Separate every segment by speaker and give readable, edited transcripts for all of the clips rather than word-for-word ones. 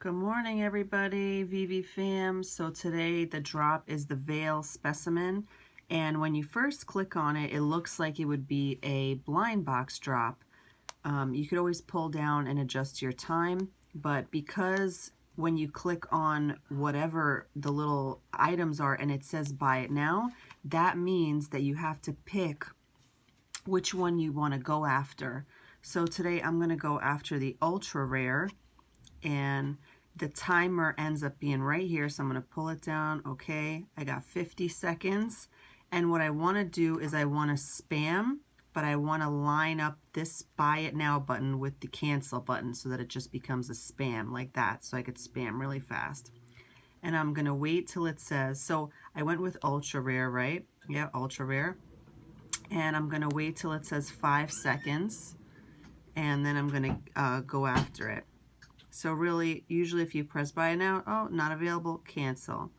Speaker 1: Good morning, everybody, VeVe fam. So today the drop is the VeVe Specimen, and when you first click on it, it looks like it would be a blind box drop. You could always pull down and adjust your time, but because when you click on whatever the little items are and it says buy it now, that means that you have to pick which one you want to go after. So today I'm going to go after the ultra rare, and the timer ends up being right here, so I'm going to pull it down. Okay, I got 50 seconds, and what I want to do is I want to spam, but I want to line up this buy it now button with the cancel button so that it just becomes a spam like that, so I could spam really fast. And I'm going to wait till it says, so I went with ultra rare, right? Yeah, ultra rare. And I'm going to wait till it says 5 seconds, and then I'm going to go after it. So really, usually if you press buy now, oh, not available, cancel.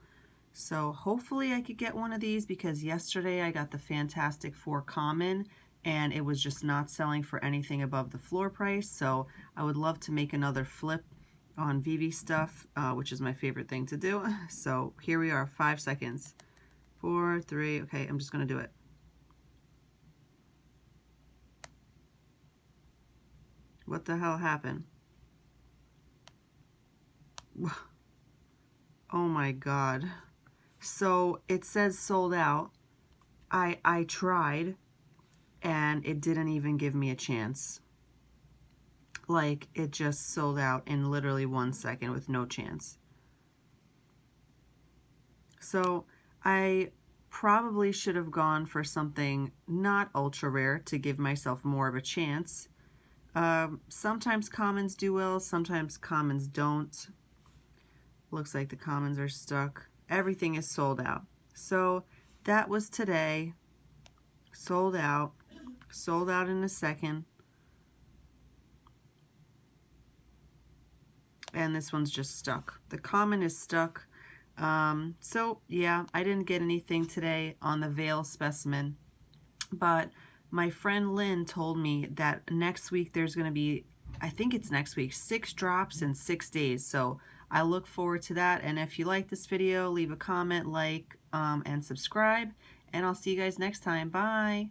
Speaker 1: So hopefully I could get one of these, because yesterday I got the Fantastic Four common and it was just not selling for anything above the floor price. So I would love to make another flip on VeVe stuff, which is my favorite thing to do. So here we are, 5 seconds. 4, 3, okay, I'm just gonna do it. What the hell happened? Oh my God. So it says sold out. I tried and it didn't even give me a chance. Like, it just sold out in literally 1 second with no chance. So I probably should have gone for something not ultra rare to give myself more of a chance. Sometimes commons do well, sometimes commons don't. Looks like the commons are stuck. Everything is sold out. So that was today. Sold out in a second. And this one's just stuck. The common is stuck. So yeah, I didn't get anything today on the VeVe Specimen, but my friend Lynn told me that next week there's going to be, I think it's next week, 6 drops in 6 days. So I look forward to that. And if you like this video, leave a comment, like, and subscribe. And I'll see you guys next time. Bye.